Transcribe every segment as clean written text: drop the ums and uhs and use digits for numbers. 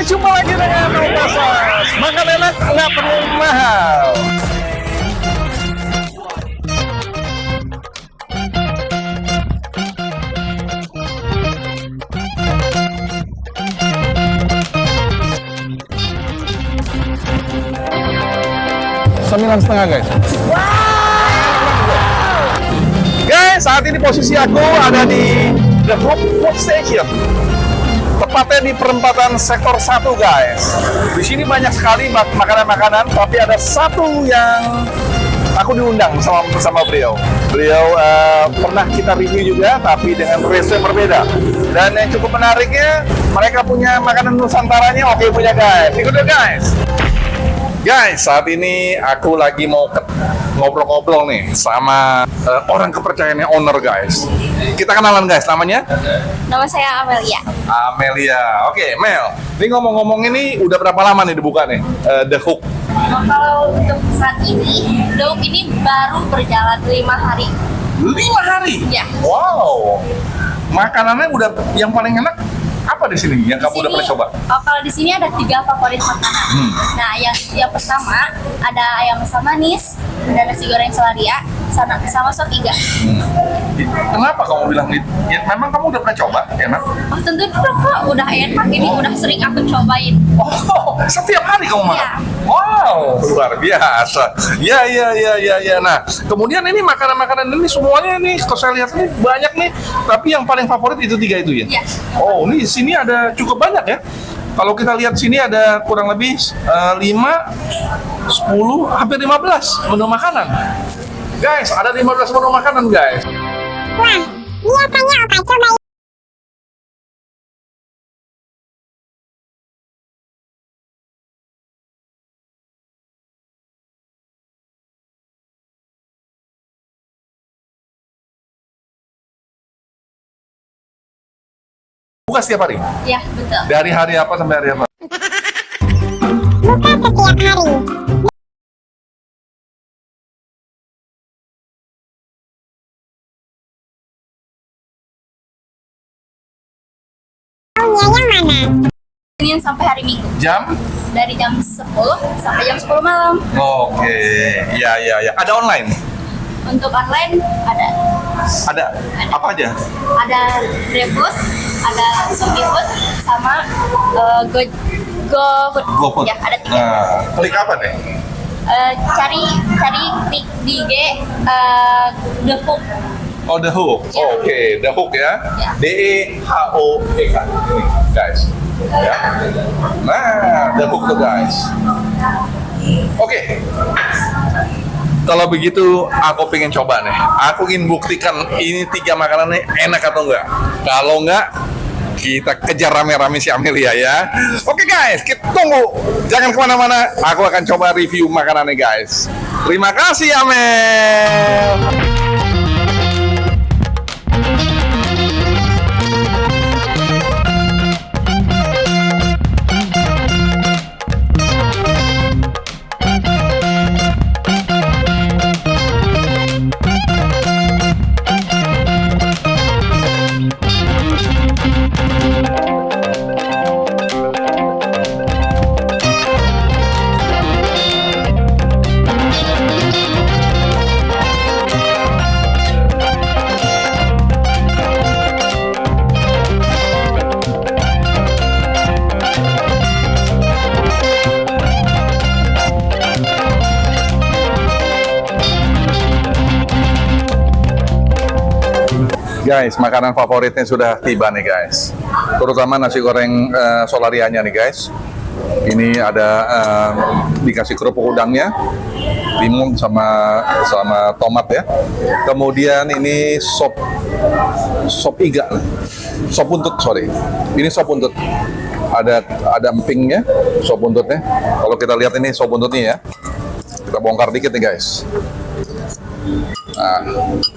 Jumpa lagi dengan Opasas. Makan enak, nggak perlu mahal. Sembilan setengah guys. Guys, saat ini posisi aku ada di The Hook Food Station. Tepatnya di perempatan sektor 1 guys. Di sini banyak sekali makanan-makanan, tapi ada satu yang aku diundang bersama beliau. Beliau pernah kita review juga, tapi dengan resto yang berbeda. Dan yang cukup menariknya, mereka punya makanan Nusantaranya. Oke punya guys. Ikutin guys. Guys, saat ini aku lagi mau ngobrol-ngobrol nih sama orang kepercayaannya owner guys. Kita kenalan guys, namanya? Nama saya Amelia. Amelia. Oke, Mel. Ini ngomong-ngomong ini udah berapa lama nih dibuka nih The Hook? Kalau untuk saat ini, The Hook ini baru berjalan 5 hari. 5 hari? Ya. Wow. Makanannya udah yang paling enak apa di sini yang kamu udah pernah coba? Kalau di sini ada 3 favorit makanan. Nah, yang pertama ada ayam asam manis, ada nasi goreng selaria, sama sop iga. Kenapa kamu bilang gitu? Ya, memang kamu udah pernah coba, enak? Oh, tentu dong kok, udah enak. Ini udah sering aku cobain. Oh, setiap hari kamu makan? Ya. Wow, luar biasa. Ya. Nah, kemudian ini makanan-makanan ini semuanya nih, kalau saya lihat nih banyak nih. Tapi yang paling favorit itu 3 itu ya? Ya. Oh, ini sini ada cukup banyak ya. Kalau kita lihat sini ada kurang lebih 5, 10, hampir 15 menu makanan. Guys, ada 15 menu makanan guys. Wah, biasanya Opa cobain. Buka setiap hari? Ya, betul. Dari hari apa sampai hari apa? Buka setiap hari. Maunya yang mana? Senin sampai hari Minggu. Jam? Dari jam 10 sampai jam 10 malam. Oke, ya. Ada online? Untuk online ada. Ada apa aja? Ada GrabFood, ada ShopeeFood, sama GoFood. GoFood. Ya, ada 3. Nah, klik apa nih? Cari klik di IG The Hook. Oh, The Hook. Ya. Oh, oke, The Hook ya. Ya. DEHOOK. Ini, guys. Ya. Nah, The Hook tuh guys. Oke. Kalau begitu, aku pengen coba nih. Aku ingin buktikan ini 3 makanan nih enak atau enggak. Kalau enggak, kita kejar rame-rame si Amelia ya. Oke guys, kita tunggu. Jangan kemana-mana. Aku akan coba review makanannya guys. Terima kasih Amel. Guys, makanan favoritnya sudah tiba nih guys. Terutama nasi goreng solarianya nih guys. Ini ada dikasih kerupuk udangnya, limun sama tomat ya. Kemudian ini sop iga, sop buntut sorry. Ini sop buntut. Ada empingnya, sop buntutnya. Kalau kita lihat ini sop buntutnya ya. Kita bongkar dikit nih guys. Nah,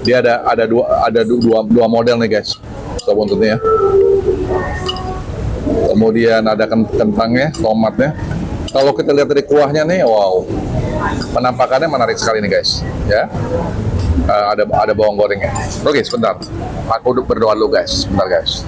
dia ada dua model nih guys, sop buntutnya ya. Kemudian ada kentangnya, tomatnya. Kalau kita lihat dari kuahnya nih, wow, penampakannya menarik sekali nih guys, ya. Ada bawang gorengnya. Oke, sebentar. Aku berdoa dulu guys, sebentar guys.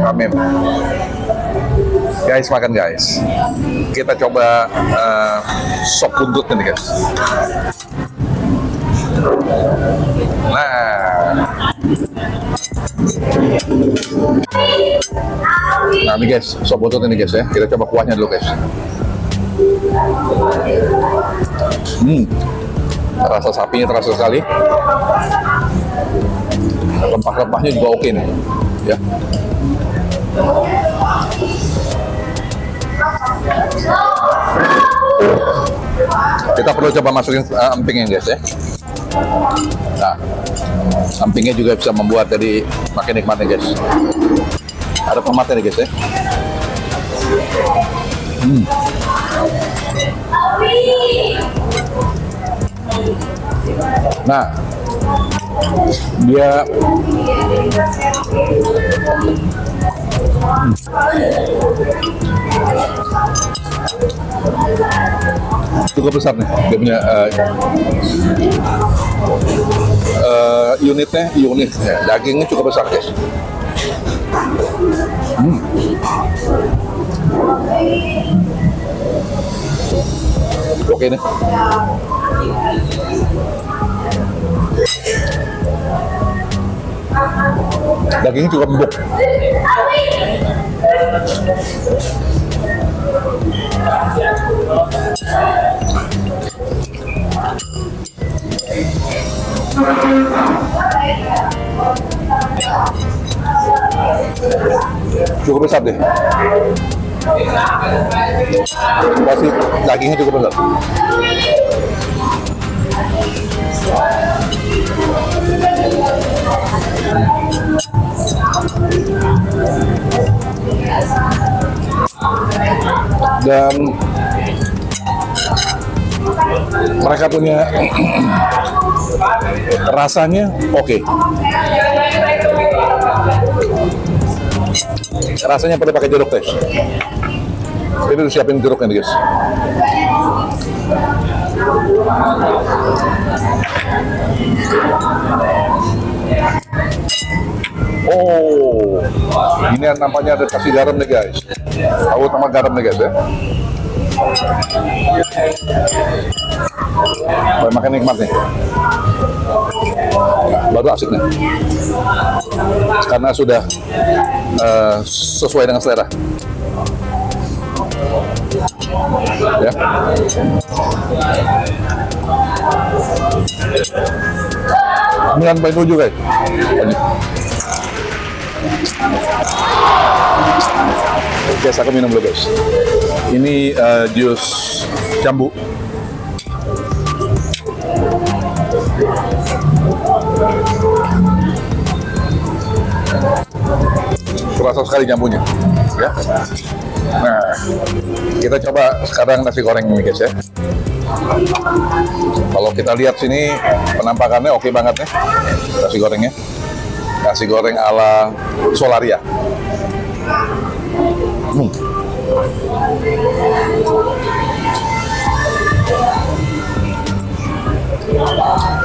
Amin. Guys, makan guys. Kita coba sop buntutnya nih guys. Nah ini guys, sop buntut ini guys ya. Kita coba kuahnya dulu guys. Rasa sapinya terasa sekali. Rempah-rempahnya juga oke nih, ya. Kita perlu coba masukin empingnya guys ya. Nah, empingnya juga bisa membuat jadi makin nikmatnya guys. Ada tomatnya nih guys ya. Nah, dia cukup besar nih dia punya unitnya, dagingnya cukup besar guys. Oke nih. Dagingnya cukup empuk. Cukup besar deh. Pasti dagingnya cukup besar. Dan mereka punya rasanya oke. Rasanya pada pakai jeruk guys. Ini udah siapin jeruknya nih guys. Oh, ini nampaknya ada kasih garam nih guys. Tahu sama garam nih guys ya. Boleh makan nikmat nih. Baru asik nih. Karena sudah sesuai dengan selera. Ya. 9,7 guys. Guys, aku minum dulu guys. Ini jus jambu. Terasa sekali jambunya, ya. Nah, kita coba sekarang nasi goreng ini guys ya. Kalau kita lihat sini penampakannya oke banget ya, nasi gorengnya. Nasi goreng ala Solaria.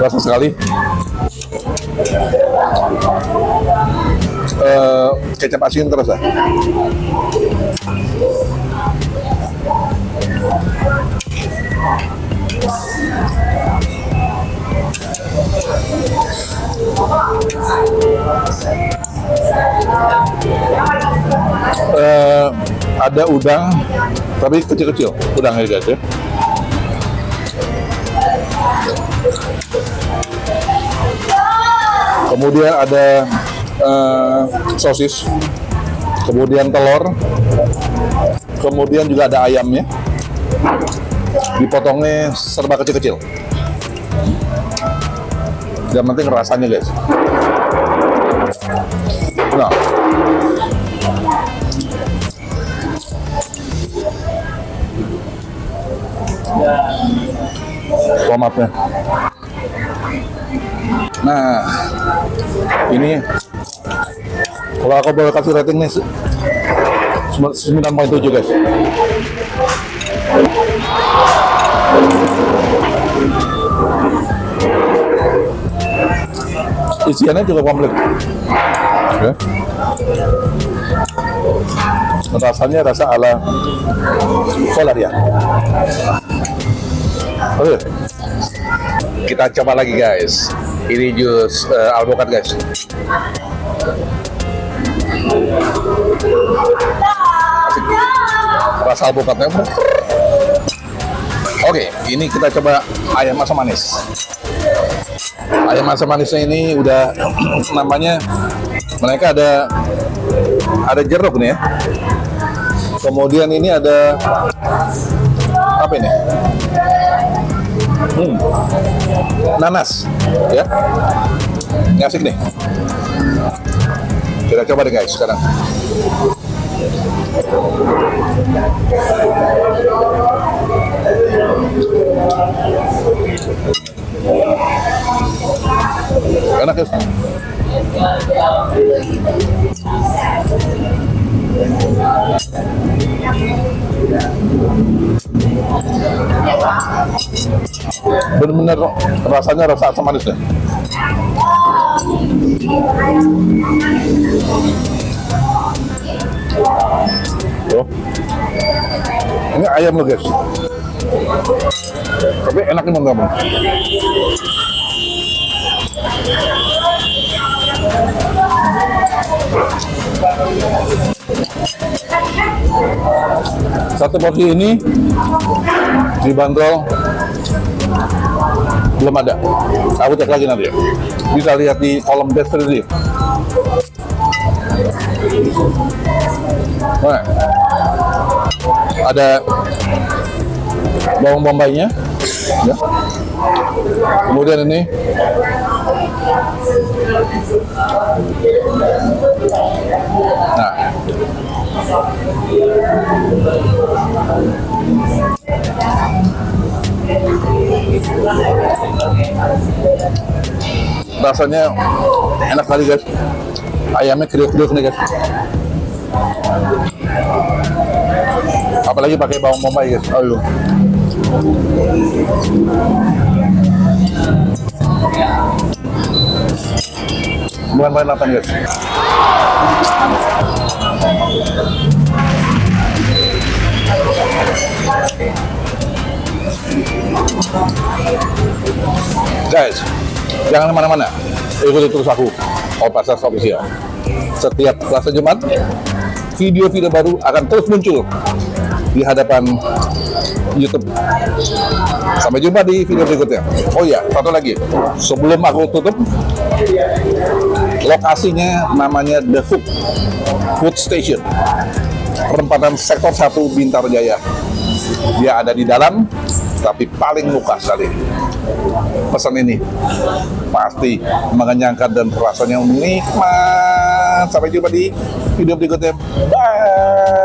Terasa sekali. Kecap asin terasa. Ada udang, tapi kecil-kecil udangnya guys ya. Kemudian ada sosis, kemudian telur, kemudian juga ada ayamnya, dipotongnya serba kecil-kecil. Yang penting rasanya guys. Nah, tomatnya. Nah, ini kalau aku boleh kasih rating nih 9,7 guys. isiannya juga komplit. Oke. Rasanya rasa ala Solaria. Oke. Kita coba lagi guys. Ini jus alpukat guys. Rasa alpukatnya. Oke, ini kita coba ayam asam manis. Ayam asam manisnya ini udah namanya, mereka ada jeruk nih ya. Kemudian ini ada apa ini? Nanas, ya. Ini asik nih. Kita coba deh guys sekarang. Enak ya. Bener-bener rasanya rasa asam manis deh. Tuh. Ini ayam loh guys. Tapi enaknya teman-teman. Satu porsi ini dibanderol belum ada. Aku cek lagi nanti ya. Bisa lihat di kolom deskripsi. Nah, ada bawang bombaynya, ya. Kemudian ini nah, rasanya enak kali guys. Ayamnya kriuk-kriuk nih guys. Apalagi pakai bawang bombay guys. Ayo. Bukan-bukan lapang guys. Guys, jangan kemana-mana. Ikuti terus aku, Opasas Official. Setiap Selasa Jumat, video-video baru akan terus muncul di hadapan YouTube. Sampai jumpa di video berikutnya. Oh iya, satu lagi. Sebelum aku tutup, lokasinya namanya The Hook Food Station, perempatan sektor 1 Bintaro Jaya. Dia ada di dalam, tapi paling muka sekali. Pesan ini pasti mengenyangkan dan rasanya nikmat. Sampai jumpa di video berikutnya. Bye.